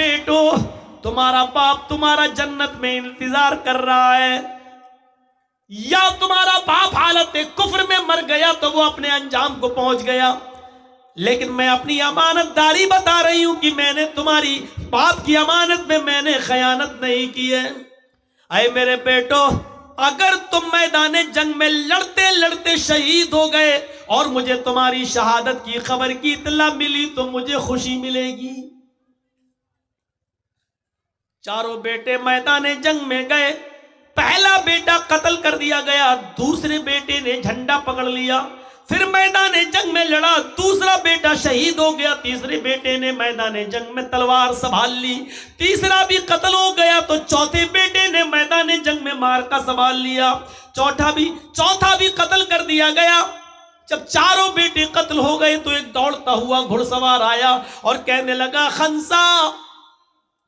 बेटो, तुम्हारा बाप तुम्हारा जन्नत में इंतजार कर रहा है, या तुम्हारा बाप हालत कुफ्र में मर गया तो वो अपने अंजाम को पहुंच गया, लेकिन मैं अपनी अमानतदारी बता रही हूं कि मैंने तुम्हारी बाप की अमानत में मैंने खयानत नहीं की है। अरे मेरे बेटो, अगर तुम मैदान जंग में लड़ते लड़ते शहीद हो गए और मुझे तुम्हारी शहादत की खबर की इत्तला मिली तो मुझे खुशी मिलेगी। चारों बेटे मैदान जंग में गए, पहला बेटा कत्ल कर दिया गया, दूसरे बेटे ने झंडा पकड़ लिया, फिर मैदान जंग में लड़ा, दूसरा बेटा शहीद हो गया, तीसरे बेटे ने मैदान जंग में तलवार संभाल ली, तीसरा भी कत्ल हो गया तो चौथे बेटे ने मैदान जंग में मार्का संभाल लिया, चौथा भी कत्ल कर दिया गया। जब चारों बेटे कत्ल हो गए तो एक दौड़ता हुआ घुड़सवार आया और कहने लगा, खंसा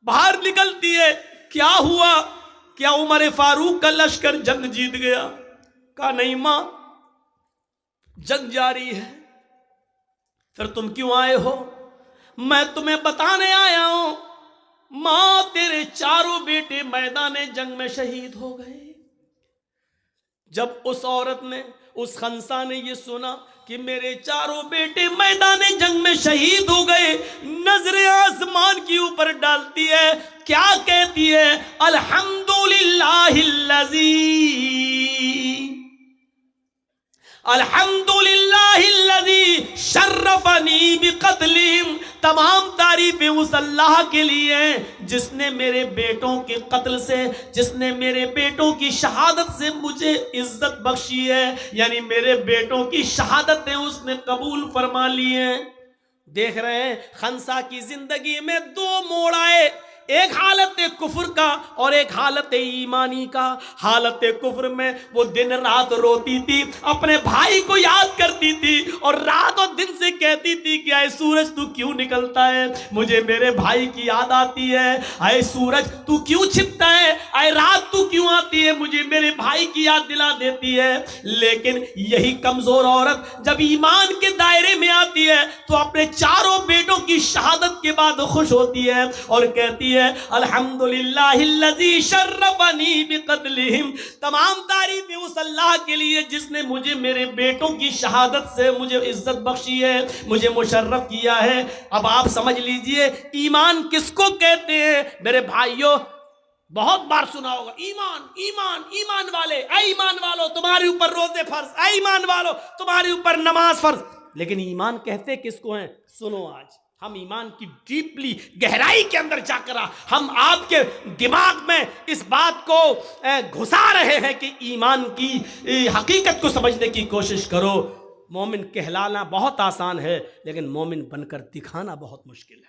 बाहर निकलती है, क्या हुआ? क्या उमर फारूक का लश्कर जंग जीत गया? कहा नहीं मां, जंग जारी है। फिर तुम क्यों आए हो? मैं तुम्हें बताने आया हूं, मां तेरे चारों बेटे मैदान जंग में शहीद हो गए। जब उस औरत ने, उस खंसा ने ये सुना कि मेरे चारों बेटे मैदान जंग में शहीद हो गए, नजरें आसमान के ऊपर डालती है, क्या कहती है? अल्हम्दुलिल्लाहिल्लज़ी शर्रफनी बिक़त्लिहिम। तमाम तारीफें उस अल्लाह के लिए जिसने मेरे बेटों के कत्ल से, जिसने मेरे बेटों की शहादत से मुझे इज्जत बख्शी है, यानी मेरे बेटों की शहादतें उसने कबूल फरमा ली है। देख रहे हैं खंसा की जिंदगी में दो मोड़ आए, एक हालत कुफ्र का और एक हालत ईमानी का। हालत कुफ्र में वो दिन रात रोती थी, अपने भाई को याद करती थी और रात और दिन से कहती थी कि आए सूरज तू क्यों निकलता है, मुझे मेरे भाई की याद आती है। आए सूरज तू क्यों छिपता है, आए रात तू क्यों आती है, मुझे मेरे भाई की याद दिला देती है। लेकिन यही कमजोर औरत जब ईमान के दायरे में आती है तो अपने चारों बेटों की शहादत के बाद खुश होती है और कहती है अल्हम्दुलिल्लाहिल्लज़ी शर्रफनी बिक़त्लिहिम। तमाम तारीफें उस अल्लाह के लिए जिसने मुझे मेरे बेटों की शहादत से मुझे इज्जत बख्शी है, मुझे मुशर्रफ किया है। अब आप समझ लीजिए ईमान किसको कहते हैं। मेरे भाइयों, बहुत बार सुना होगा ईमान ईमान ईमान वाले, ऐ ईमान वालों तुम्हारे ऊपर रोजे फर्ज, ऐ ईमान वालों तुम्हारे ऊपर नमाज फर्ज। लेकिन ईमान कहते किसको हैं? सुनो, आज हम ईमान की डीपली गहराई के अंदर जाकर हम आपके दिमाग में इस बात को घुसा रहे हैं कि ईमान की हकीकत को समझने की कोशिश करो। मोमिन कहलाना बहुत आसान है, लेकिन मोमिन बनकर दिखाना बहुत मुश्किल है।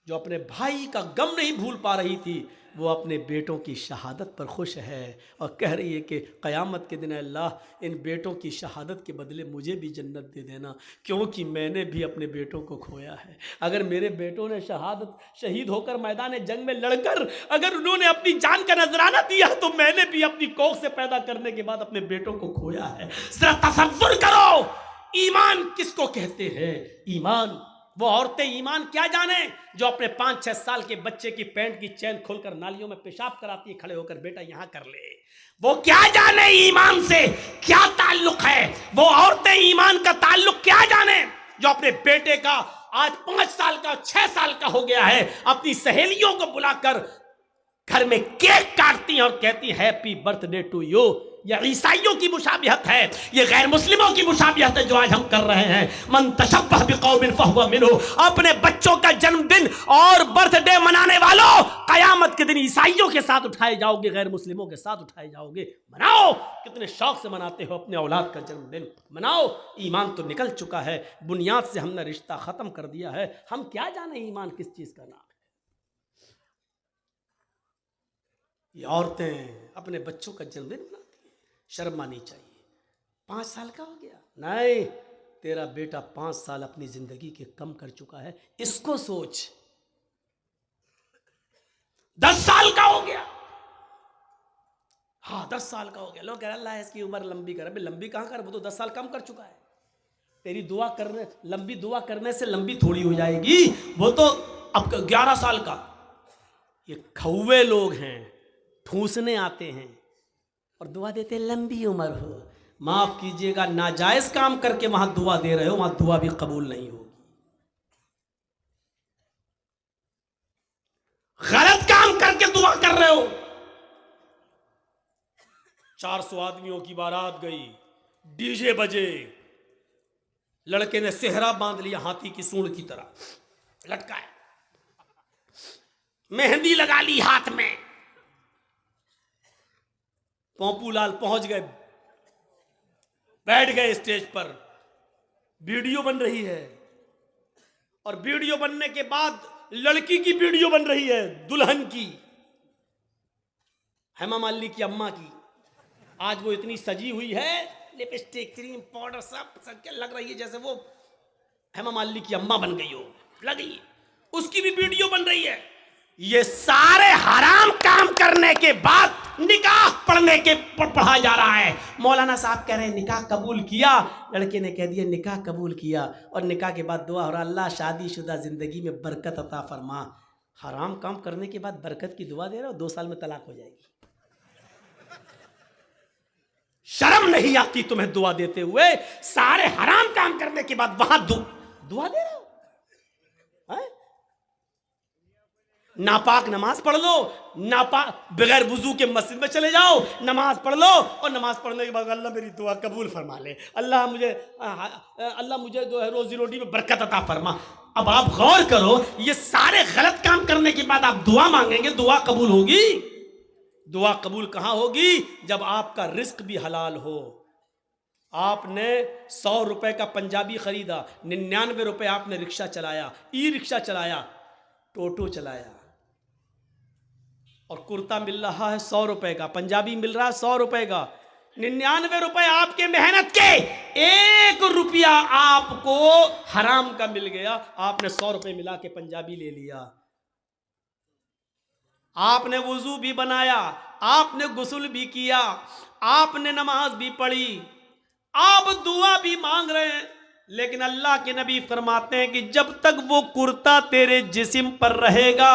जो अपने भाई का गम नहीं भूल पा रही थी, वो अपने बेटों की शहादत पर खुश है और कह रही है कि क़यामत के दिन अल्लाह इन बेटों की शहादत के बदले मुझे भी जन्नत दे देना, क्योंकि मैंने भी अपने बेटों को खोया है। अगर मेरे बेटों ने शहीद होकर मैदान जंग में लड़कर अगर उन्होंने अपनी जान का नजराना दिया तो मैंने भी अपनी कोख से पैदा करने के बाद अपने बेटों को खोया है। जरा तसव्वुर करो ईमान किसको कहते हैं। ईमान, वो औरतें ईमान क्या जाने जो अपने 5-6 साल के बच्चे की पैंट की चैन खोलकर नालियों में पेशाब कराती है, खड़े होकर बेटा यहां कर ले। वो क्या जाने ईमान से क्या ताल्लुक है। वो औरतें ईमान का ताल्लुक क्या जाने जो अपने बेटे का आज 5 साल का 6 साल का हो गया है, अपनी सहेलियों को बुलाकर घर में केक काटती हैं और कहती हैप्पी बर्थडे टू यू। यह ईसाइयों की मुशाबिहत है, यह गैर मुस्लिमों की मुशाबिहत है जो आज हम कर रहे हैं। मन तशब्बह बिकौमिन फहुवा मिन्हु। अपने बच्चों का जन्मदिन और बर्थडे मनाने वालों, कयामत के दिन ईसाइयों के साथ उठाए जाओगे, गैर मुस्लिमों के साथ उठाए जाओगे। मनाओ, कितने शौक से मनाते हो अपने औलाद का जन्मदिन, मनाओ। ईमान तो निकल चुका है, बुनियाद से हमने रिश्ता खत्म कर दिया है। हम क्या जाने ईमान किस चीज का नाम है। ये औरतें अपने बच्चों का जन्मदिन मनाती हैं, शर्म आनी चाहिए। 5 साल का हो गया, नहीं, तेरा बेटा 5 साल अपनी जिंदगी के कम कर चुका है, इसको सोच। 10 साल का हो गया, हाँ 10 साल का हो गया, लोग कह रहे अल्लाह इसकी उम्र लंबी कर। अबे लंबी कहां कर, वो तो 10 साल कम कर चुका है। तेरी दुआ करने, लंबी दुआ करने से लंबी थोड़ी हो जाएगी, वो तो अब 11 साल का, ये खौवे लोग हैं, ठूसने आते हैं और दुआ देते हैं लंबी उम्र हो। माफ कीजिएगा, नाजायज काम करके वहां दुआ दे रहे हो, वहां दुआ भी कबूल नहीं होगी। गलत काम करके दुआ कर रहे हो। 400 आदमियों की बारात गई, डीजे बजे, लड़के ने सेहरा बांध लिया हाथी की सूंड की तरह लटकाए, मेहंदी लगा ली हाथ में। पोंपूलाल पहुंच गए, बैठ गए स्टेज पर, वीडियो बन रही है और वीडियो बनने के बाद लड़की की वीडियो बन रही है, दुल्हन की, हेमा मालिनी की अम्मा की। आज वो इतनी सजी हुई है, लिपस्टिक, क्रीम, पाउडर सब क्या लग रही है जैसे वो हेमा मालिनी की अम्मा बन गई हो, लगी। उसकी भी वीडियो बन रही है। ये सारे हराम काम करने के बाद निकाह पढ़ने के पढ़ा जा रहा है। मौलाना साहब कह रहे हैं निकाह कबूल किया, लड़के ने कह दिया निकाह कबूल किया, और निकाह के बाद दुआ हो रहा अल्लाह शादीशुदा जिंदगी में बरकत अता फरमा। हराम काम करने के बाद बरकत की दुआ दे रहे हो, 2 साल में तलाक हो जाएगी। शर्म नहीं आती तुम्हें दुआ देते हुए? सारे हराम काम करने के बाद वहां दुआ दे रहे हो? नापाक नमाज पढ़ लो, नापाक बगैर वुजू के मस्जिद में चले जाओ, नमाज पढ़ लो, और नमाज पढ़ने के बाद अल्लाह मेरी दुआ कबूल फरमा ले, अल्लाह मुझे जो है रोजी रोटी में बरकत अता फरमा। अब आप गौर करो, ये सारे गलत काम करने के बाद आप दुआ मांगेंगे, दुआ कबूल होगी? दुआ कबूल कहां होगी? जब आपका रिस्क भी हलाल हो। आपने 100 रुपए का पंजाबी खरीदा, 99 रुपए आपने रिक्शा चलाया, ई रिक्शा चलाया, टोटो चलाया, और कुर्ता मिल रहा है 100 रुपए का, पंजाबी मिल रहा है 100 रुपए का, 99 रुपए आपके मेहनत के, 1 रुपया आपको हराम का मिल गया। आपने 100 रुपए मिला के पंजाबी ले लिया, आपने वुजू भी बनाया, आपने गुस्ल भी किया, आपने नमाज भी पढ़ी, आप दुआ भी मांग रहे हैं, लेकिन अल्लाह के नबी फरमाते हैं कि जब तक वो कुर्ता तेरे जिस्म पर रहेगा,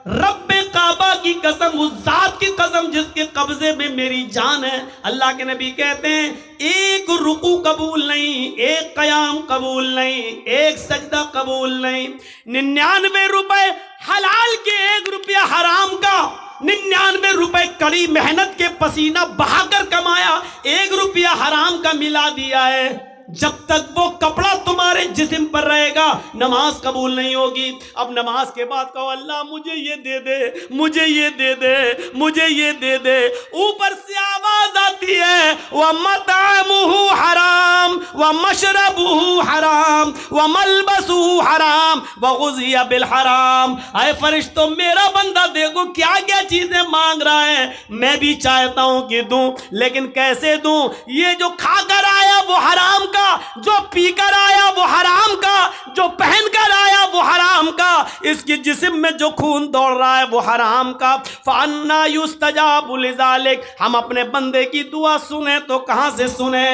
रब्बे काबा की कसम, उस जात की कसम जिसके कब्जे में मेरी जान है, अल्लाह के नबी कहते हैं एक रुकू कबूल नहीं, एक कयाम कबूल नहीं, एक सजदा कबूल नहीं। 99 रुपए हलाल के, 1 रुपया हराम का, 99 रुपए कड़ी मेहनत के पसीना बहाकर कमाया, 1 रुपया हराम का मिला दिया है। जब तक वो कपड़ा तुम्हारे जिस्म पर रहेगा, नमाज कबूल नहीं होगी। अब नमाज के बाद कहो अल्लाह मुझे ये दे दे, मुझे ये दे दे, मुझे ये दे दे। ऊपर से आवाज आती है व मतामुहु हराम व मशरबुहु हराम व मलबसुहु हराम व गुज़िया बिल हराम। आए फरिश्तों, मेरा बंदा देखो क्या क्या चीजें मांग रहा है, मैं भी चाहता हूं कि दूं, लेकिन कैसे दूं? ये जो खाकर आया वो हराम का, जो पीकर आया वो हराम का, जो पहनकर आया वो हराम का, इसके जिस्म में जो खून दौड़ रहा है वो हराम का। फअन्ना युस्तजाबु लिज़ालिक। हम अपने बंदे की दुआ सुने तो कहां से सुने?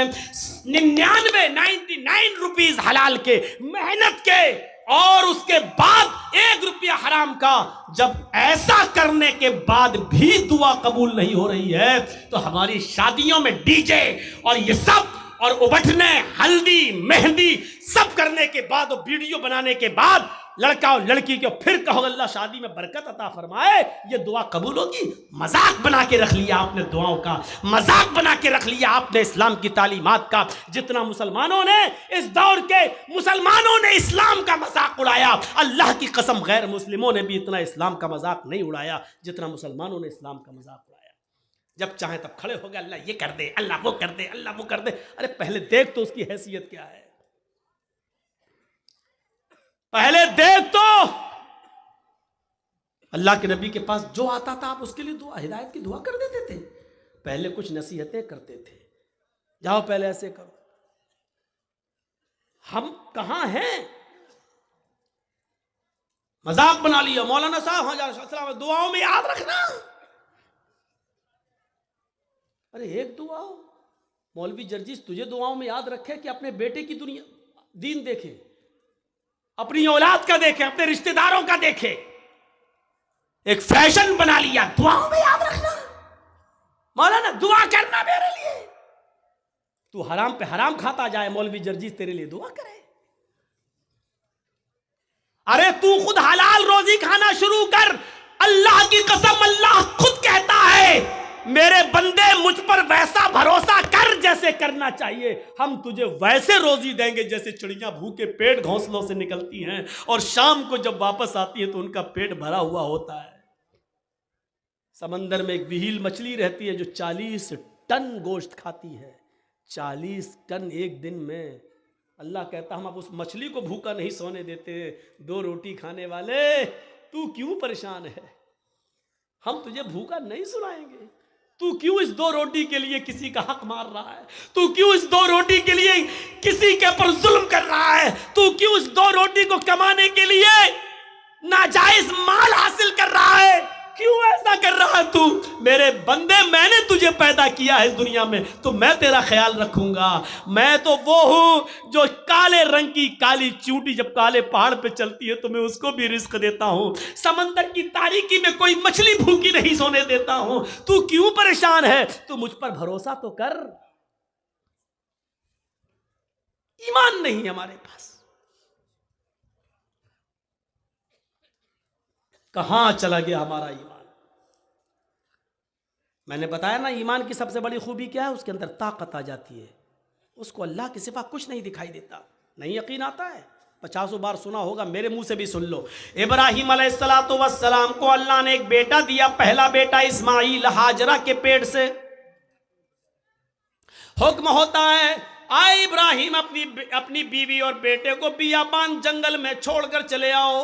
99 रुपीस हलाल के, मेहनत के, और उसके बाद 1 रुपया हराम का। जब ऐसा करने के बाद भी दुआ कबूल नहीं हो रही है, तो हमारी शादियों में डीजे और ये सब, और उबटने, हल्दी, मेहंदी सब करने के बाद, और वीडियो बनाने के बाद लड़का और लड़की को फिर कहो अल्लाह शादी में बरकत अता फरमाए, ये दुआ कबूल होगी? मजाक बना के रख लिया आपने दुआओं का, मजाक बना के रख लिया आपने इस्लाम की तालीमात का। जितना मुसलमानों ने, इस दौर के मुसलमानों ने इस्लाम का मजाक उड़ाया, अल्लाह की कसम गैर मुस्लिमों ने भी इतना इस्लाम का मजाक नहीं उड़ाया जितना मुसलमानों ने इस्लाम का मजाक उड़ाया। जब चाहे तब खड़े हो गए, अल्लाह ये कर दे, अल्लाह वो कर दे, अल्लाह वो कर दे। अरे पहले देख तो उसकी हैसियत क्या है, पहले देख तो। अल्लाह के नबी के पास जो आता था आप उसके लिए दुआ, हिदायत की दुआ कर देते थे। पहले कुछ नसीहतें करते थे, जाओ पहले ऐसे करो। हम कहां हैं? मजाक बना लिया। मौलाना साहब हाँ दुआओं में याद रखना। अरे एक दुआ, मौलवी जर्जिस तुझे दुआओं में याद रखे कि अपने बेटे की दुनिया दीन देखे, अपनी औलाद का देखे, अपने रिश्तेदारों का देखे, एक फैशन बना लिया। दुआओं में याद रखना, मौलाना दुआ करना मेरे लिए। तू हराम पे हराम खाता जाए, मौलवी जर्जीस तेरे लिए दुआ करे। अरे तू खुद हलाल रोजी खाना शुरू कर। अल्लाह की कसम, अल्लाह खुद कहता है मेरे बंदे मुझ पर वैसा भरोसा कर जैसे करना चाहिए, हम तुझे वैसे रोजी देंगे जैसे चिड़ियां भूखे पेट घोंसलों से निकलती हैं और शाम को जब वापस आती है तो उनका पेट भरा हुआ होता है। समंदर में एक विहील मछली रहती है जो 40 टन गोश्त खाती है। 40 टन एक दिन में। अल्लाह कहता हम अब उस मछली को भूखा नहीं सोने देते। 2 रोटी खाने वाले, तू क्यों परेशान है? हम तुझे भूखा नहीं सुलाएंगे। तू क्यों इस 2 रोटी के लिए किसी का हक मार रहा है? तू क्यों इस 2 रोटी के लिए किसी के पर जुल्म कर रहा है? तू क्यों इस 2 रोटी को कमाने के लिए नाजायज माल हासिल कर रहा है? क्यों ऐसा कर रहा है तू? मेरे बंदे, मैंने तुझे पैदा किया है इस दुनिया में तो मैं तेरा ख्याल रखूंगा। मैं तो वो हूं जो काले रंग की काली चूंटी जब काले पहाड़ पे चलती है तो मैं उसको भी रिस्क देता हूं। समंदर की तारीकी में कोई मछली भूखी नहीं सोने देता हूं। तू क्यों परेशान है? तू मुझ पर भरोसा तो कर। ईमान नहीं हमारे पास। कहां चला गया हमारा ईमान? मैंने बताया ना, ईमान की सबसे बड़ी खूबी क्या है? उसके अंदर ताकत आ जाती है। उसको अल्लाह के सिवा कुछ नहीं दिखाई देता। नहीं यकीन आता है? 50 बार सुना होगा, मेरे मुंह से भी सुन लो। इब्राहिम अलैहिस्सलातु वस्सलाम को अल्लाह ने एक बेटा दिया। पहला बेटा इस्माइल, हाजरा के पेट से। हुक्म होता है, आए इब्राहिम अपनी बीवी और बेटे को बियाबान जंगल में छोड़कर चले आओ।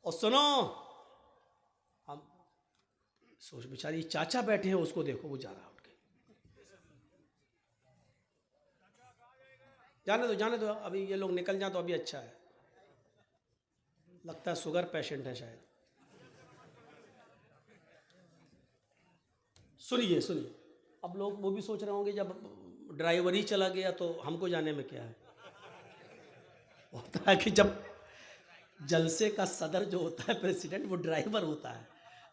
और सुनो, हम सोच बेचारी चाचा बैठे हैं, उसको देखो वो जा रहा उठ के। जाने दो, अभी ये लोग निकल जाए तो अभी अच्छा है। लगता है शुगर पेशेंट है शायद। सुनिए सुनिए, अब लोग वो भी सोच रहे होंगे जब ड्राइवर ही चला गया तो हमको जाने में क्या है। होता है कि जब जलसे का सदर जो होता है, प्रेसिडेंट, वो ड्राइवर होता है।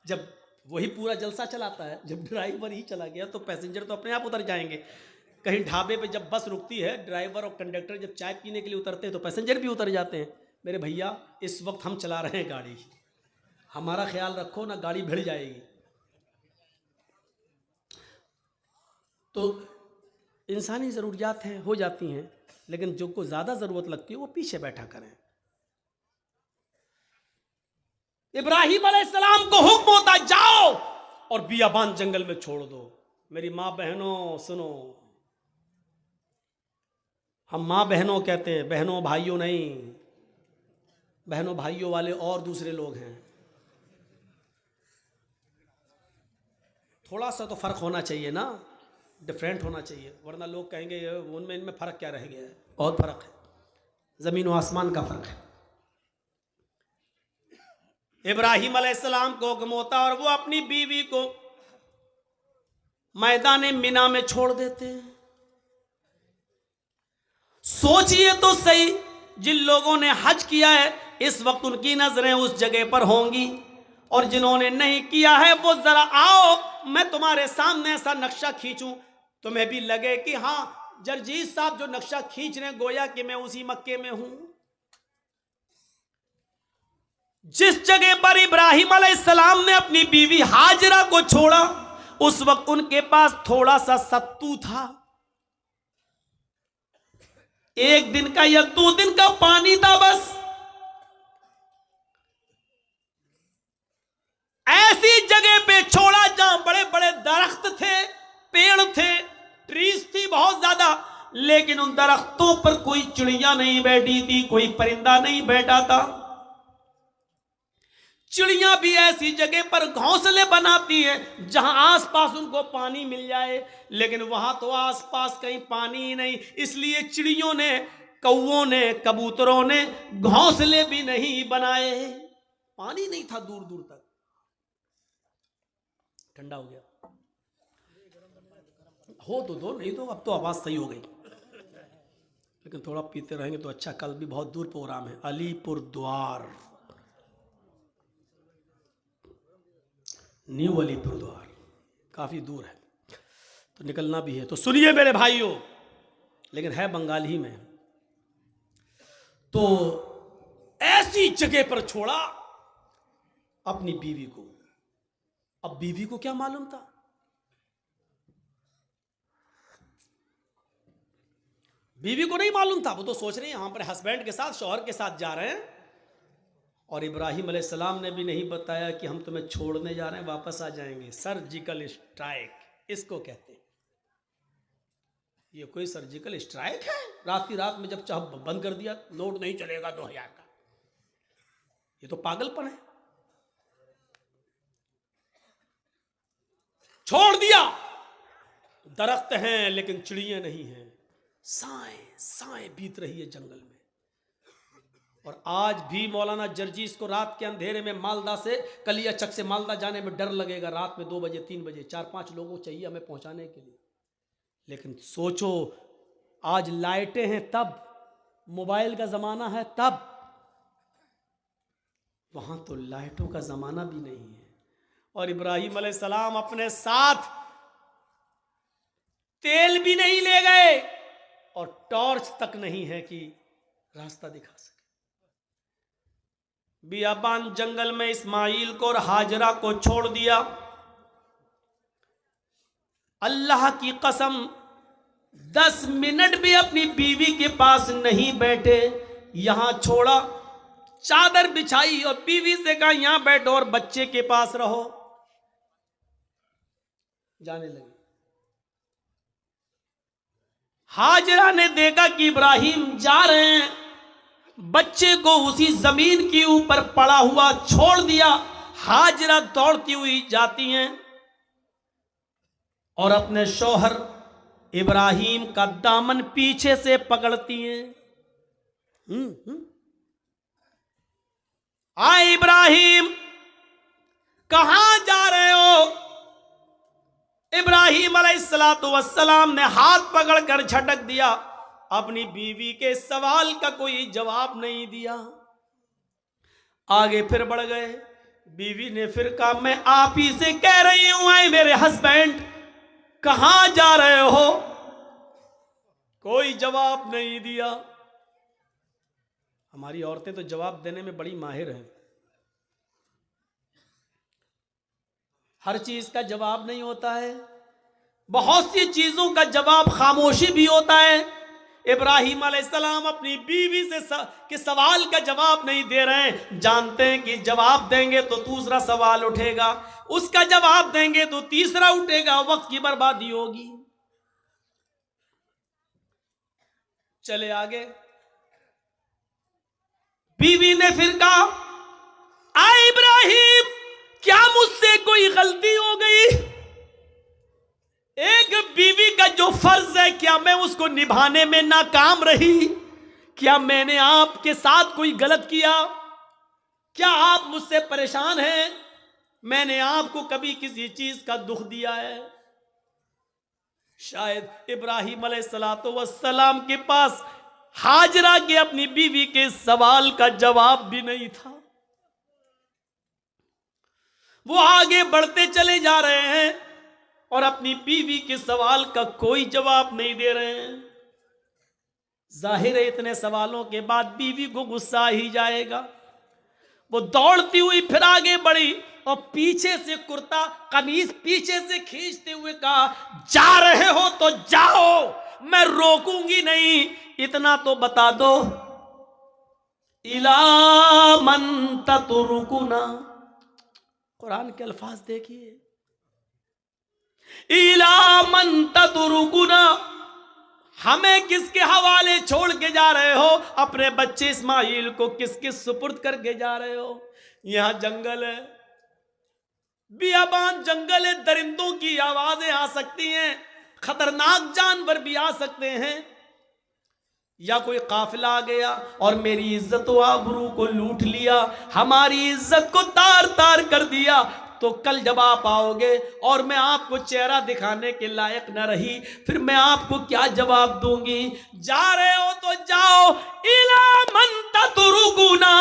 जब वही पूरा जलसा चलाता है, जब ड्राइवर ही चला गया तो पैसेंजर तो अपने आप उतर जाएंगे। कहीं ढाबे पे जब बस रुकती है, ड्राइवर और कंडक्टर जब चाय पीने के लिए उतरते हैं तो पैसेंजर भी उतर जाते हैं। मेरे भैया, इस वक्त हम चला रहे हैं गाड़ी, हमारा ख्याल रखो ना, गाड़ी भिड़ जाएगी। तो इंसानी ज़रूरियात हैं, हो जाती हैं, लेकिन जो को ज़्यादा ज़रूरत लगती है वो पीछे बैठा करें। इब्राहिम अलैहिस्सलाम को हुक्म होता, जाओ और बियाबान जंगल में छोड़ दो। मेरी माँ बहनों सुनो, हम माँ बहनों कहते हैं, बहनों भाइयों नहीं। बहनों भाइयों वाले और दूसरे लोग हैं। थोड़ा सा तो फ़र्क होना चाहिए ना, डिफरेंट होना चाहिए, वरना लोग कहेंगे उनमें इनमें फ़र्क क्या रह गया है। बहुत फ़र्क है, ज़मीन और आसमान का फ़र्क है। इब्राहिम अलैहिस्सलाम को हुक्म होता और वो अपनी बीवी को मैदान मिना में छोड़ देते हैं। सोचिए तो सही, जिन लोगों ने हज किया है इस वक्त उनकी नजरें उस जगह पर होंगी, और जिन्होंने नहीं किया है वो जरा आओ, मैं तुम्हारे सामने ऐसा नक्शा खींचूं, तुम्हें भी लगे कि हाँ जरजीत साहब जो नक्शा खींच रहे हैं गोया कि मैं उसी मक्के में हूं। जिस जगह पर इब्राहिम अलैहिस्सलाम ने अपनी बीवी हाजरा को छोड़ा, उस वक्त उनके पास थोड़ा सा सत्तू था, 1 दिन का या 2 दिन का पानी था बस। ऐसी जगह पे छोड़ा जहां बड़े बड़े दरख्त थे, पेड़ थे, ट्रीज थी बहुत ज्यादा, लेकिन उन दरख्तों पर कोई चिड़िया नहीं बैठी थी, कोई परिंदा नहीं बैठा था। चिड़िया भी ऐसी जगह पर घोंसले बनाती हैं जहां आसपास उनको पानी मिल जाए, लेकिन वहां तो आसपास कहीं पानी ही नहीं। इसलिए चिड़ियों ने, कौओं ने, कबूतरों ने घोंसले भी नहीं बनाए। पानी नहीं था दूर दूर तक। ठंडा हो गया हो तो दो, नहीं तो अब तो आवाज सही हो गई। लेकिन थोड़ा पीते रहेंगे तो अच्छा। कल भी बहुत दूर प्रोग्राम है, अलीपुर द्वार, न्यू अलीपुर द्वार, काफ़ी दूर है तो निकलना भी है। तो सुनिए मेरे भाइयों, लेकिन है बंगाली में। तो ऐसी जगह पर छोड़ा अपनी बीवी को। अब बीवी को क्या मालूम था? बीवी को नहीं मालूम था। वो तो सोच रही है यहां पर हस्बैंड के साथ, शौहर के साथ जा रहे हैं, और इब्राहिम अलैहिस्सलाम ने भी नहीं बताया कि हम तुम्हें छोड़ने जा रहे हैं, वापस आ जाएंगे। सर्जिकल स्ट्राइक इसको कहते हैं। ये कोई सर्जिकल स्ट्राइक है? रात की रात में जब चाह बंद कर दिया, नोट नहीं चलेगा 2000 का। ये तो पागलपन है। छोड़ दिया। दरख्त हैं लेकिन चिड़ियां नहीं हैं। साएं साएं बीत रही है जंगल में। और आज भी मौलाना जर्जीस को रात के अंधेरे में मालदा से, कलियाचक से मालदा जाने में डर लगेगा। रात में 2 बजे 3 बजे 4-5 लोगों चाहिए हमें पहुंचाने के लिए। लेकिन सोचो, आज लाइटें हैं तब, मोबाइल का जमाना है तब, वहां तो लाइटों का जमाना भी नहीं है। और इब्राहिम अलैहिस्सलाम अपने साथ तेल भी नहीं ले गए और टॉर्च तक नहीं है कि रास्ता दिखा सके। बियाबान जंगल में इस्माइल को और हाजरा को छोड़ दिया। अल्लाह की कसम 10 मिनट भी अपनी बीवी के पास नहीं बैठे। यहां छोड़ा, चादर बिछाई और बीवी से कहा यहां बैठो और बच्चे के पास रहो। जाने लगे। हाजरा ने देखा कि इब्राहिम जा रहे हैं, बच्चे को उसी जमीन के ऊपर पड़ा हुआ छोड़ दिया। हाजरा दौड़ती हुई जाती हैं और अपने शौहर इब्राहिम का दामन पीछे से पकड़ती हैं। आए इब्राहिम, कहां जा रहे हो? इब्राहिम अलैहिस्सलातु वस्सलाम ने हाथ पकड़कर झटक दिया। अपनी बीवी के सवाल का कोई जवाब नहीं दिया। आगे फिर बढ़ गए। बीवी ने फिर कहा मैं आप ही से कह रही हूं, आए मेरे हस्बैंड, कहां जा रहे हो? कोई जवाब नहीं दिया। हमारी औरतें तो जवाब देने में बड़ी माहिर हैं। हर चीज का जवाब नहीं होता है, बहुत सी चीजों का जवाब खामोशी भी होता है। इब्राहिम अलैहिस्सलाम अपनी बीवी से के सवाल का जवाब नहीं दे रहे हैं। जानते हैं कि जवाब देंगे तो दूसरा सवाल उठेगा, उसका जवाब देंगे तो तीसरा उठेगा, वक्त की बर्बादी होगी। चले आगे। बीवी ने फिर कहा आए इब्राहिम, क्या मुझसे कोई गलती हो गई? एक बीवी का जो फर्ज है, क्या मैं उसको निभाने में नाकाम रही? क्या मैंने आपके साथ कोई गलत किया? क्या आप मुझसे परेशान हैं? मैंने आपको कभी किसी चीज का दुख दिया है? शायद इब्राहिम अलैहिस्सलातु वस्सलाम के पास हाजरा के अपनी बीवी के सवाल का जवाब भी नहीं था। वो आगे बढ़ते चले जा रहे हैं और अपनी बीवी के सवाल का कोई जवाब नहीं दे रहे हैं। जाहिर है इतने सवालों के बाद बीवी को गुस्सा ही जाएगा। वो दौड़ती हुई फिर आगे बढ़ी और पीछे से कुर्ता कमीज पीछे से खींचते हुए कहा जा रहे हो तो जाओ, मैं रोकूंगी नहीं। इतना तो बता दो, इला मन ततरुकुना, कुरान के अल्फाज देखिए, इला मन ततरुकुना, हमें किसके हवाले छोड़ के जा रहे हो? अपने बच्चे इस्माइल को किसके सुपुर्द करके जा रहे हो? यहां जंगल है, बियाबान जंगल है, दरिंदों की आवाजें आ सकती हैं, खतरनाक जानवर भी आ सकते हैं, या कोई काफिला आ गया और मेरी इज्जत व आबरू को लूट लिया, हमारी इज्जत को तार तार कर दिया। तो कल जब आप आओगे और मैं आपको चेहरा दिखाने के लायक न रही, फिर मैं आपको क्या जवाब दूंगी? जा रहे हो तो जाओ, इला मन ततरुकुना,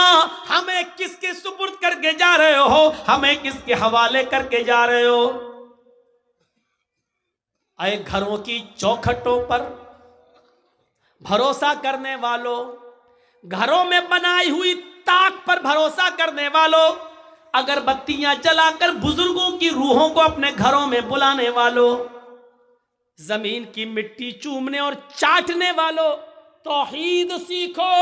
हमें किसके सुपुर्द करके जा रहे हो, हमें किसके हवाले करके जा रहे हो? आए घरों की चौखटों पर भरोसा करने वालों, घरों में बनाई हुई ताक पर भरोसा करने वालों, अगरबत्तियां जलाकर बुजुर्गों की रूहों को अपने घरों में बुलाने वालों, जमीन की मिट्टी चूमने और चाटने वालों, तौहीद सीखो।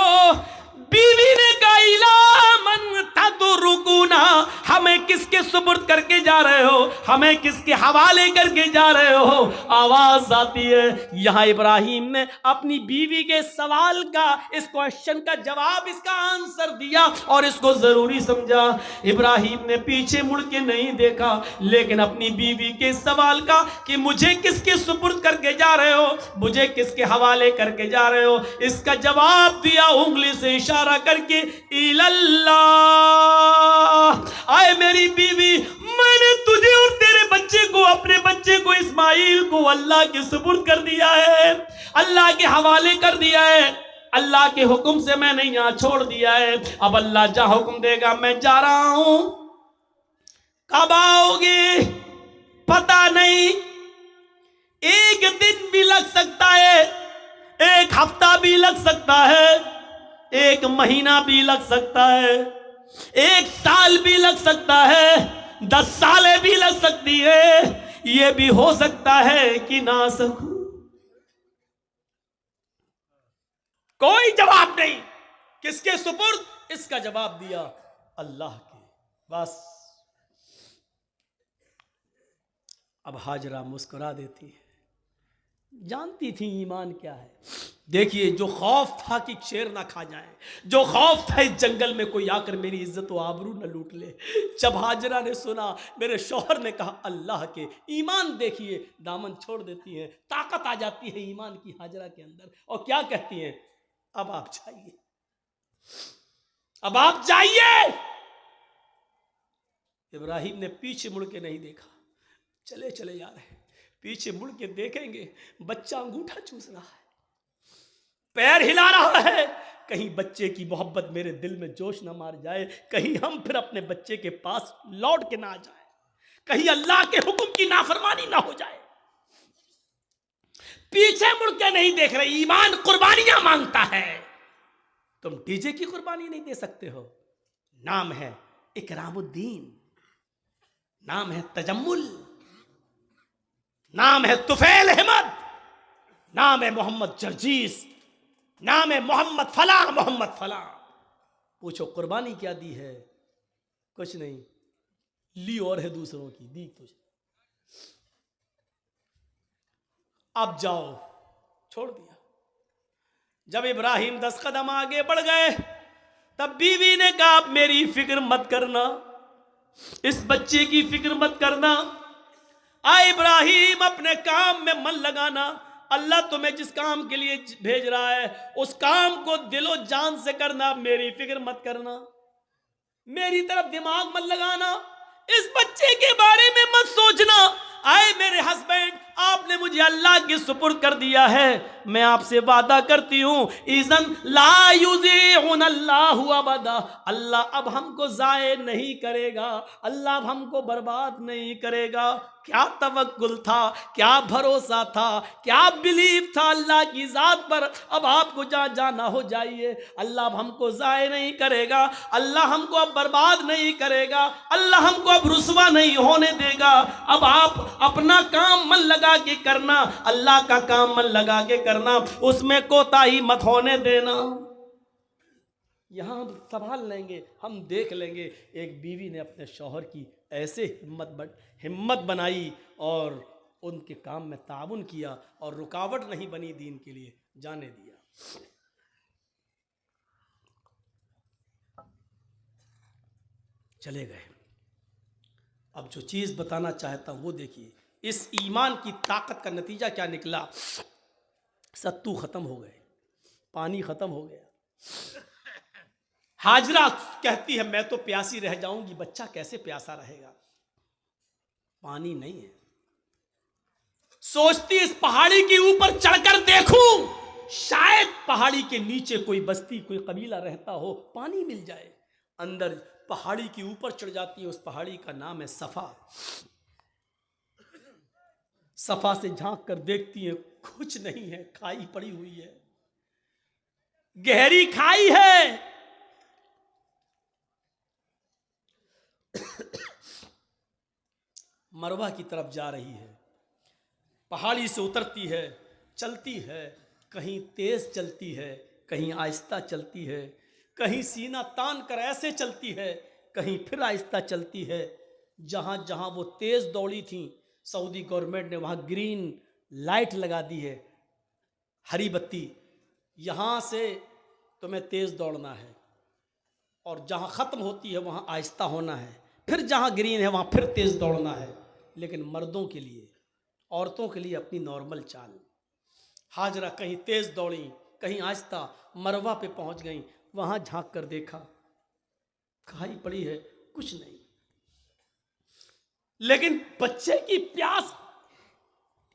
बीवी ने कहा इला मन ततरुकुना, हमें किसके सुपुर्द करके जा रहे हो, हमें किसके हवाले करके जा रहे हो? आवाज आती है। यहां इब्राहिम ने अपनी बीवी के सवाल का, इस क्वेश्चन का जवाब, इसका आंसर दिया और इसको जरूरी समझा। इब्राहिम ने पीछे मुड़ के नहीं देखा, लेकिन अपनी बीवी के सवाल का कि मुझे किसके सुपुर्द करके जा रहे हो, मुझे किसके हवाले करके जा रहे हो, इसका जवाब दिया उंगली से इशारा करके, इल्लल्लाह। आए मेरी बीवी, मैंने तुझे और तेरे बच्चे को, अपने बच्चे को इस्माइल को अल्लाह के सुपुर्द कर दिया है, अल्लाह के हवाले कर दिया है, अल्लाह के हुक्म से मैंने यहां छोड़ दिया है। अब अल्लाह जहां हुक्म देगा मैं जा रहा हूं। कब आओगे पता नहीं, एक दिन भी लग सकता है, एक हफ्ता भी लग सकता है, एक महीना भी लग सकता है, एक साल भी लग सकता है, 10 सालें भी लग सकती है, यह भी हो सकता है कि ना सकूं। कोई जवाब नहीं, किसके सुपुर्द? इसका जवाब दिया अल्लाह के। बस अब हाजरा मुस्कुरा देती है, जानती थी ईमान क्या है। देखिए, जो खौफ था कि शेर ना खा जाए, जो खौफ था इस जंगल में कोई आकर मेरी इज्जत व आबरू न लूट ले, जब हाजरा ने सुना, मेरे शौहर ने कहा अल्लाह के, ईमान देखिए, दामन छोड़ देती है, ताकत आ जाती है ईमान की हाजरा के अंदर, और क्या कहती हैं, अब आप जाइए, अब आप जाइए। इब्राहिम ने पीछे मुड़ के नहीं देखा, चले चले जा रहे, पीछे मुड़ के देखेंगे बच्चा अंगूठा चूस रहा है, पैर हिला रहा है, कहीं बच्चे की मोहब्बत मेरे दिल में जोश ना मार जाए, कहीं हम फिर अपने बच्चे के पास लौट के ना आ जाए, कहीं अल्लाह के हुक्म की नाफरमानी ना हो जाए। पीछे मुड़ के नहीं देख रहे, ईमान कुर्बानियां मांगता है। तुम डीजे की कुर्बानी नहीं दे सकते हो। नाम है इकरामुद्दीन, नाम है तजम्मुल, नाम है तुफैल अहमद, नाम है मोहम्मद जर्जीस, नाम है मोहम्मद फला, मोहम्मद फला। पूछो कुर्बानी क्या दी है? कुछ नहीं, ली और है दूसरों की, दी तुझे। अब जाओ, छोड़ दिया। जब इब्राहिम 10 कदम आगे बढ़ गए, तब बीवी ने कहा आप मेरी फिक्र मत करना, इस बच्चे की फिक्र मत करना, आ इब्राहिम अपने काम में मन लगाना, अल्लाह तुम्हें जिस काम के लिए भेज रहा है उस काम को दिलो जान से करना, मेरी फिक्र मत करना, मेरी तरफ दिमाग मत लगाना, इस बच्चे के बारे में मत सोचना। आए मेरे हस्बैंड, आपने मुझे अल्लाह के सुपुर्द कर दिया है, मैं आपसे वादा करती हूं, इज़न ला युज़ीउनल्लाहु अबदा, अल्लाह अब हमको ज़ाये नहीं करेगा, अल्लाह अब हमको बर्बाद नहीं करेगा। क्या तवक्कुल था, क्या भरोसा था, क्या बिलीव था अल्लाह की ज़ात पर। अब आपको जहाँ जाना हो जाइए, अल्लाह अब हमको ज़ाये नहीं करेगा, अल्लाह हमको अब बर्बाद नहीं करेगा, अल्लाह हमको अब रुसवा नहीं होने देगा। अब आप अपना काम मन लगा के करना, अल्लाह का काम मन लगा के करना, उसमें कोताही मत होने देना। यहां हम संभाल लेंगे, हम देख लेंगे। एक बीवी ने अपने शौहर की ऐसे हिम्मत बनाई और उनके काम में ताउन किया और रुकावट नहीं बनी, दीन के लिए जाने दिया। चले गए। अब जो चीज़ बताना चाहता हूँ वो देखिए, इस ईमान की ताकत का नतीजा क्या निकला। सत्तू ख़त्म हो गए, पानी ख़त्म हो गया। हाजरा कहती है मैं तो प्यासी रह जाऊंगी, बच्चा कैसे प्यासा रहेगा। पानी नहीं है। सोचती इस पहाड़ी के ऊपर चढ़कर देखूं, शायद पहाड़ी के नीचे कोई बस्ती, कोई कबीला रहता हो, पानी मिल जाए। अंदर पहाड़ी के ऊपर चढ़ जाती है। उस पहाड़ी का नाम है सफा। सफा से झांक कर देखती है, कुछ नहीं है, खाई पड़ी हुई है, गहरी खाई है। मरवा की तरफ जा रही है, पहाड़ी से उतरती है, चलती है, कहीं तेज चलती है, कहीं आहिस्ता चलती है, कहीं सीना तान कर ऐसे चलती है, कहीं फिर आहिस्ता चलती है। जहां जहां वो तेज दौड़ी थी, सऊदी गवर्नमेंट ने वहां ग्रीन लाइट लगा दी है, हरी बत्ती, यहां से तुम्हें तेज दौड़ना है, और जहां खत्म होती है वहां आहिस्ता होना है, फिर जहां ग्रीन है वहां फिर तेज दौड़ना है। लेकिन मर्दों के लिए, औरतों के लिए अपनी नॉर्मल चाल। हाजरा कहीं तेज दौड़ी, कहीं आहिस्ता, मरवा पे पहुंच गई, वहां झांक कर देखा, खाई पड़ी है, कुछ नहीं। लेकिन बच्चे की प्यास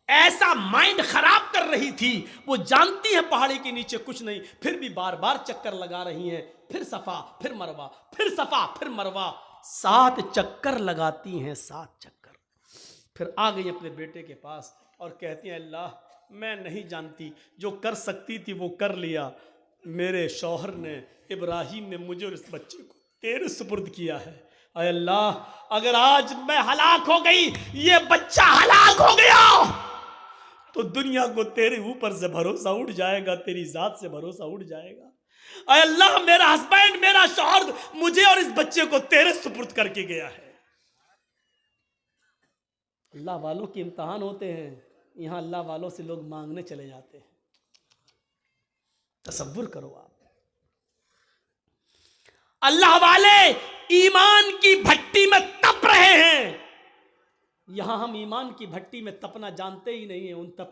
ऐसा माइंड खराब कर रही थी, वो जानती है पहाड़ी के नीचे कुछ नहीं, फिर भी बार बार चक्कर लगा रही हैं, फिर सफा फिर मरवा, फिर सफा फिर मरवा, 7 चक्कर लगाती हैं, 7 चक्कर। फिर आ गई अपने बेटे के पास और कहती हैं, अल्लाह मैं नहीं जानती, जो कर सकती थी वो कर लिया। मेरे शौहर ने, इब्राहिम ने मुझे और इस बच्चे को तेरे सुपुर्द किया है। अय अल्लाह, अगर आज मैं हलाक हो गई, ये बच्चा हलाक हो गया, तो दुनिया को तेरे ऊपर से भरोसा उठ जाएगा, तेरी जात से भरोसा उठ जाएगा। अय अल्लाह, मेरा हस्बैंड, मेरा शौहर मुझे और इस बच्चे को तेरे सुपुर्द करके गया है। अल्लाह वालों के इम्तिहान होते हैं, यहां अल्लाह वालों से लोग मांगने चले जाते हैं। तसव्वुर करो आप, अल्लाह वाले ईमान की भट्टी में तप रहे हैं, यहां हम ईमान की भट्टी में तपना जानते ही नहीं है। उन तप